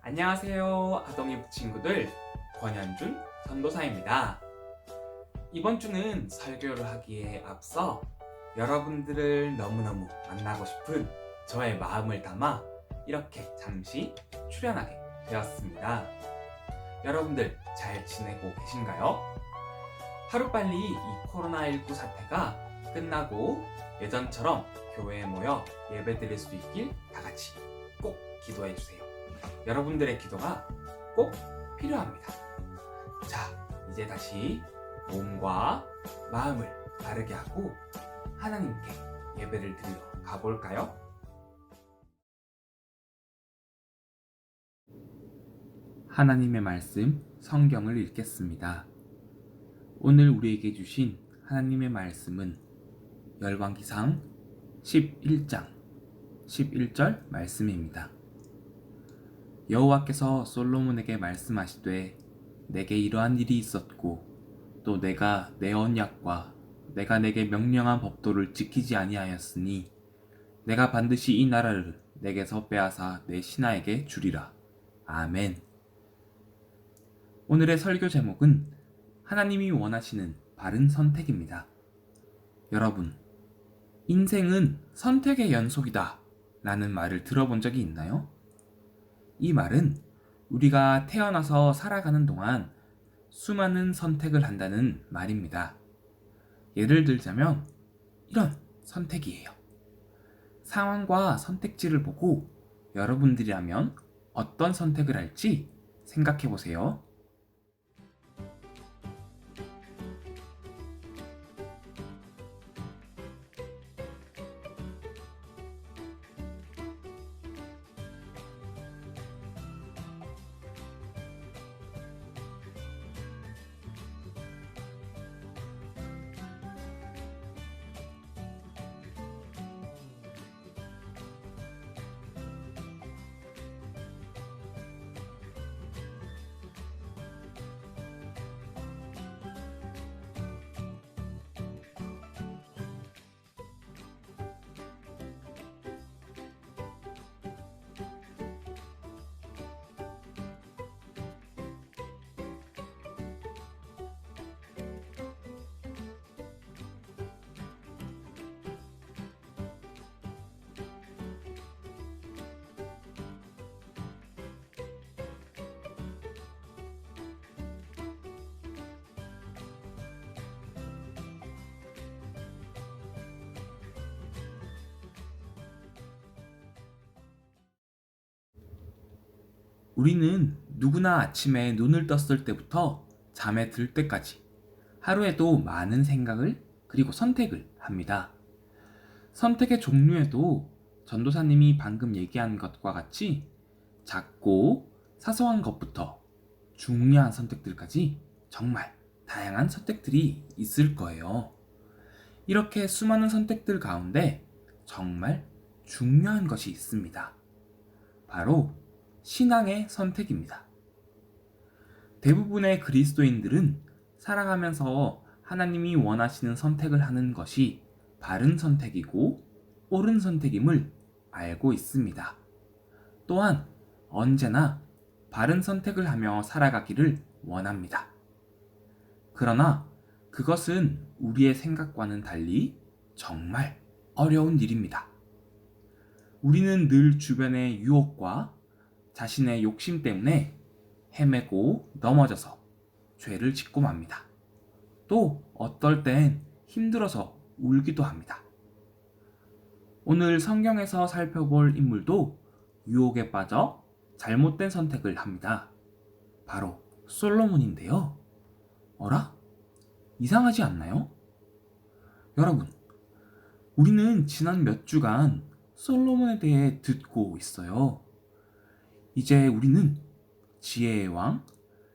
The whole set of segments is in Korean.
안녕하세요, 아동이부 친구들. 권현준 전도사입니다. 이번 주는 설교를 하기에 앞서 여러분들을 너무너무 만나고 싶은 저의 마음을 담아 이렇게 잠시 출연하게 되었습니다. 여러분들 잘 지내고 계신가요? 하루빨리 이 코로나19 사태가 끝나고 예전처럼 교회에 모여 예배드릴 수 있길 다 같이 꼭 기도해 주세요. 여러분들의 기도가 꼭 필요합니다. 자, 이제 다시 몸과 마음을 바르게 하고 하나님께 예배를 드리러 가볼까요? 하나님의 말씀, 성경을 읽겠습니다. 오늘 우리에게 주신 하나님의 말씀은 열왕기상 11장 11절 말씀입니다. 여호와께서 솔로몬에게 말씀하시되 내게 이러한 일이 있었고 또 내가 내 언약과 내가 내게 명령한 법도를 지키지 아니하였으니 내가 반드시 이 나라를 내게서 빼앗아 내 신하에게 주리라. 아멘. 오늘의 설교 제목은 하나님이 원하시는 바른 선택입니다. 여러분, 인생은 선택의 연속이다 라는 말을 들어본 적이 있나요? 이 말은 우리가 태어나서 살아가는 동안 수많은 선택을 한다는 말입니다. 예를 들자면 이런 선택이에요. 상황과 선택지를 보고 여러분들이라면 어떤 선택을 할지 생각해 보세요. 우리는 누구나 아침에 눈을 떴을 때부터 잠에 들 때까지 하루에도 많은 생각을 그리고 선택을 합니다. 선택의 종류에도 전도사님이 방금 얘기한 것과 같이 작고 사소한 것부터 중요한 선택들까지 정말 다양한 선택들이 있을 거예요. 이렇게 수많은 선택들 가운데 정말 중요한 것이 있습니다. 바로 신앙의 선택입니다. 대부분의 그리스도인들은 살아가면서 하나님이 원하시는 선택을 하는 것이 바른 선택이고 옳은 선택임을 알고 있습니다. 또한 언제나 바른 선택을 하며 살아가기를 원합니다. 그러나 그것은 우리의 생각과는 달리 정말 어려운 일입니다. 우리는 늘 주변의 유혹과 자신의 욕심 때문에 헤매고 넘어져서 죄를 짓고 맙니다. 또 어떨 땐 힘들어서 울기도 합니다. 오늘 성경에서 살펴볼 인물도 유혹에 빠져 잘못된 선택을 합니다. 바로 솔로몬인데요. 어라? 이상하지 않나요? 여러분, 우리는 지난 몇 주간 솔로몬에 대해 듣고 있어요. 이제 우리는 지혜의 왕,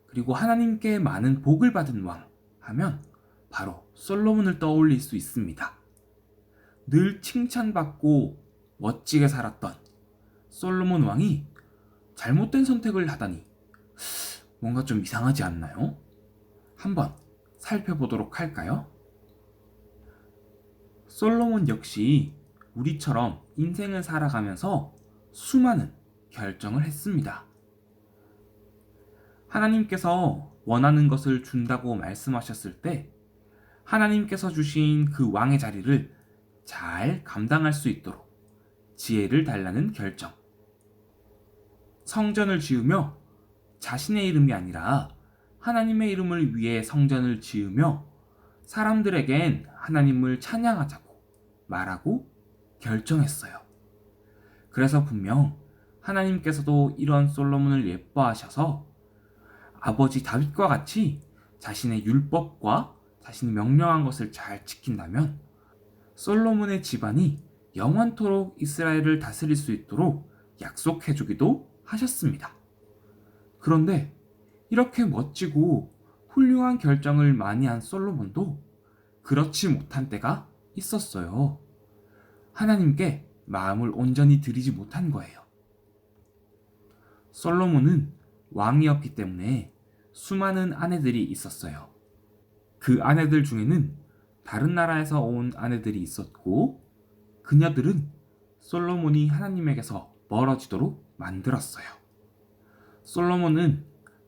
그리고 하나님께 많은 복을 받은 왕 하면 바로 솔로몬을 떠올릴 수 있습니다. 늘 칭찬받고 멋지게 살았던 솔로몬 왕이 잘못된 선택을 하다니 뭔가 좀 이상하지 않나요? 한번 살펴보도록 할까요? 솔로몬 역시 우리처럼 인생을 살아가면서 수많은 결정을 했습니다. 하나님께서 원하는 것을 준다고 말씀하셨을 때 하나님께서 주신 그 왕의 자리를 잘 감당할 수 있도록 지혜를 달라는 결정. 성전을 지으며 자신의 이름이 아니라 하나님의 이름을 위해 성전을 지으며 사람들에겐 하나님을 찬양하자고 말하고 결정했어요. 그래서 분명 하나님께서도 이런 솔로몬을 예뻐하셔서 아버지 다윗과 같이 자신의 율법과 자신이 명령한 것을 잘 지킨다면 솔로몬의 집안이 영원토록 이스라엘을 다스릴 수 있도록 약속해주기도 하셨습니다. 그런데 이렇게 멋지고 훌륭한 결정을 많이 한 솔로몬도 그렇지 못한 때가 있었어요. 하나님께 마음을 온전히 드리지 못한 거예요. 솔로몬은 왕이었기 때문에 수많은 아내들이 있었어요. 그 아내들 중에는 다른 나라에서 온 아내들이 있었고 그녀들은 솔로몬이 하나님에게서 멀어지도록 만들었어요. 솔로몬은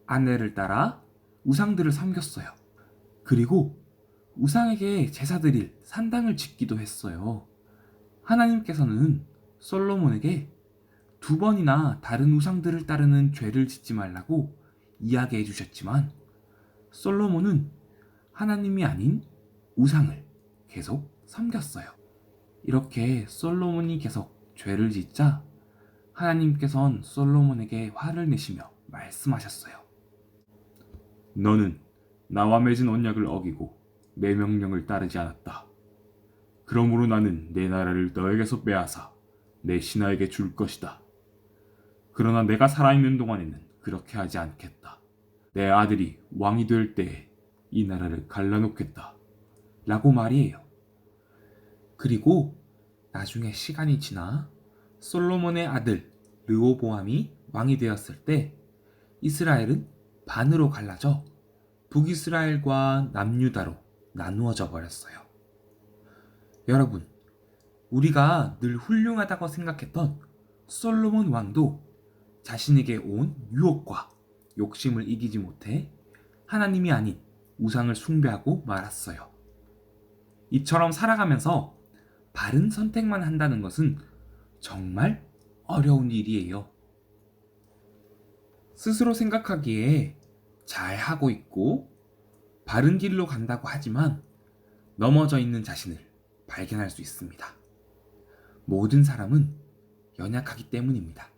아내를 따라 우상들을 섬겼어요. 그리고 우상에게 제사 드릴 산당을 짓기도 했어요. 하나님께서는 솔로몬에게 2번이나 다른 우상들을 따르는 죄를 짓지 말라고 이야기해 주셨지만 솔로몬은 하나님이 아닌 우상을 계속 섬겼어요. 이렇게 솔로몬이 계속 죄를 짓자 하나님께서는 솔로몬에게 화를 내시며 말씀하셨어요. 너는 나와 맺은 언약을 어기고 내 명령을 따르지 않았다. 그러므로 나는 내 나라를 너에게서 빼앗아 내 신하에게 줄 것이다. 그러나 내가 살아있는 동안에는 그렇게 하지 않겠다. 내 아들이 왕이 될 때에 이 나라를 갈라놓겠다. 라고 말이에요. 그리고 나중에 시간이 지나 솔로몬의 아들 르호보암이 왕이 되었을 때 이스라엘은 반으로 갈라져 북이스라엘과 남유다로 나누어져 버렸어요. 여러분, 우리가 늘 훌륭하다고 생각했던 솔로몬 왕도 자신에게 온 유혹과 욕심을 이기지 못해 하나님이 아닌 우상을 숭배하고 말았어요. 이처럼 살아가면서 바른 선택만 한다는 것은 정말 어려운 일이에요. 스스로 생각하기에 잘하고 있고 바른 길로 간다고 하지만 넘어져 있는 자신을 발견할 수 있습니다. 모든 사람은 연약하기 때문입니다.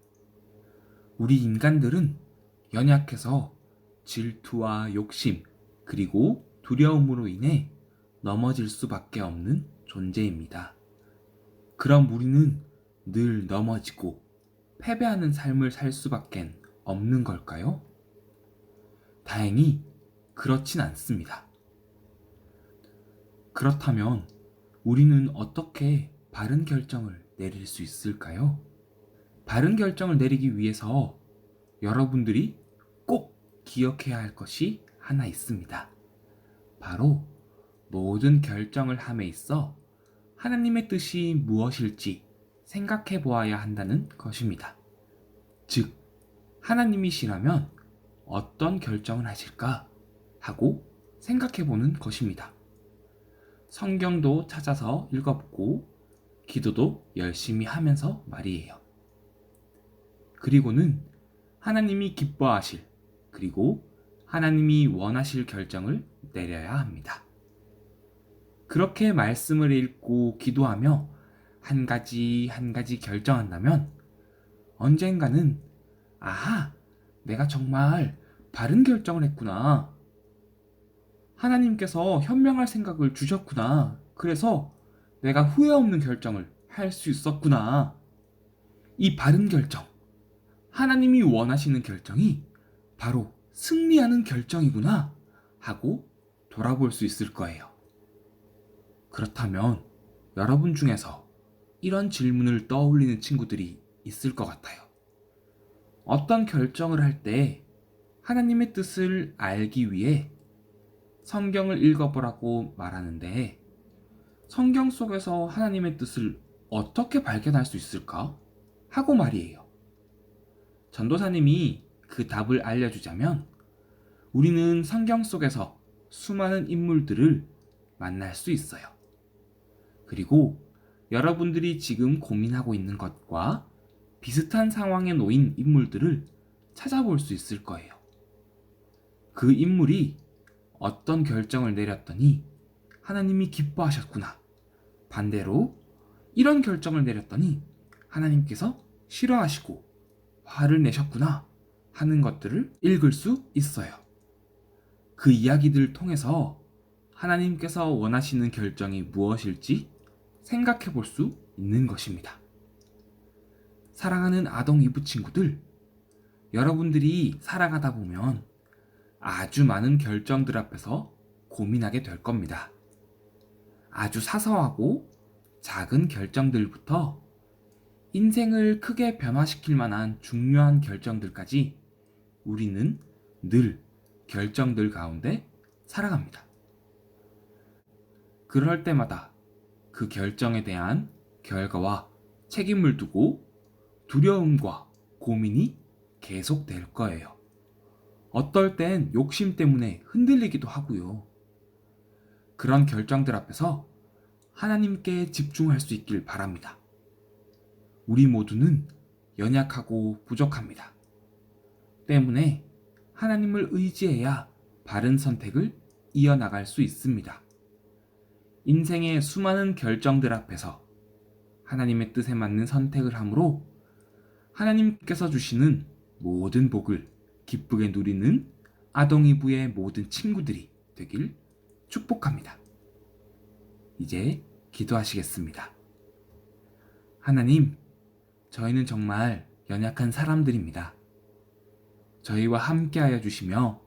우리 인간들은 연약해서 질투와 욕심 그리고 두려움으로 인해 넘어질 수밖에 없는 존재입니다. 그럼 우리는 늘 넘어지고 패배하는 삶을 살 수밖에 없는 걸까요? 다행히 그렇진 않습니다. 그렇다면 우리는 어떻게 바른 결정을 내릴 수 있을까요? 바른 결정을 내리기 위해서 여러분들이 꼭 기억해야 할 것이 하나 있습니다. 바로 모든 결정을 함에 있어 하나님의 뜻이 무엇일지 생각해 보아야 한다는 것입니다. 즉, 하나님이시라면 어떤 결정을 하실까 하고 생각해 보는 것입니다. 성경도 찾아서 읽어보고 기도도 열심히 하면서 말이에요. 그리고는 하나님이 기뻐하실 그리고 하나님이 원하실 결정을 내려야 합니다. 그렇게 말씀을 읽고 기도하며 한 가지 한 가지 결정한다면 언젠가는 아하, 내가 정말 바른 결정을 했구나. 하나님께서 현명할 생각을 주셨구나. 그래서 내가 후회 없는 결정을 할 수 있었구나. 이 바른 결정, 하나님이 원하시는 결정이 바로 승리하는 결정이구나 하고 돌아볼 수 있을 거예요. 그렇다면 여러분 중에서 이런 질문을 떠올리는 친구들이 있을 것 같아요. 어떤 결정을 할 때 하나님의 뜻을 알기 위해 성경을 읽어보라고 말하는데 성경 속에서 하나님의 뜻을 어떻게 발견할 수 있을까? 하고 말이에요. 전도사님이 그 답을 알려주자면 우리는 성경 속에서 수많은 인물들을 만날 수 있어요. 그리고 여러분들이 지금 고민하고 있는 것과 비슷한 상황에 놓인 인물들을 찾아볼 수 있을 거예요. 그 인물이 어떤 결정을 내렸더니 하나님이 기뻐하셨구나. 반대로 이런 결정을 내렸더니 하나님께서 싫어하시고 화를 내셨구나 하는 것들을 읽을 수 있어요. 그 이야기들을 통해서 하나님께서 원하시는 결정이 무엇일지 생각해 볼 수 있는 것입니다. 사랑하는 아동 이브 친구들, 여러분들이 살아가다 보면 아주 많은 결정들 앞에서 고민하게 될 겁니다. 아주 사소하고 작은 결정들부터 인생을 크게 변화시킬 만한 중요한 결정들까지 우리는 늘 결정들 가운데 살아갑니다. 그럴 때마다 그 결정에 대한 결과와 책임을 두고 두려움과 고민이 계속될 거예요. 어떨 땐 욕심 때문에 흔들리기도 하고요. 그런 결정들 앞에서 하나님께 집중할 수 있길 바랍니다. 우리 모두는 연약하고 부족합니다. 때문에 하나님을 의지해야 바른 선택을 이어나갈 수 있습니다. 인생의 수많은 결정들 앞에서 하나님의 뜻에 맞는 선택을 함으로 하나님께서 주시는 모든 복을 기쁘게 누리는 아동이브의 모든 친구들이 되길 축복합니다. 이제 기도하시겠습니다. 하나님, 저희는 정말 연약한 사람들입니다. 저희와 함께하여 주시며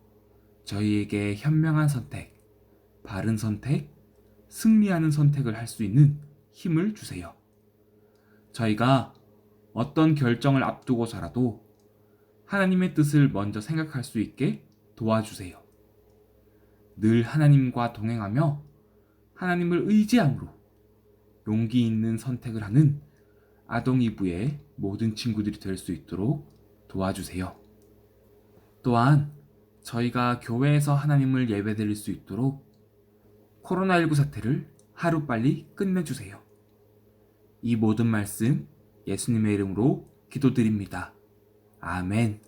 저희에게 현명한 선택, 바른 선택, 승리하는 선택을 할 수 있는 힘을 주세요. 저희가 어떤 결정을 앞두고서라도 하나님의 뜻을 먼저 생각할 수 있게 도와주세요. 늘 하나님과 동행하며 하나님을 의지함으로 용기 있는 선택을 하는 아동이브의 모든 친구들이 될 수 있도록 도와주세요. 또한 저희가 교회에서 하나님을 예배드릴 수 있도록 코로나19 사태를 하루빨리 끝내주세요. 이 모든 말씀 예수님의 이름으로 기도드립니다. 아멘.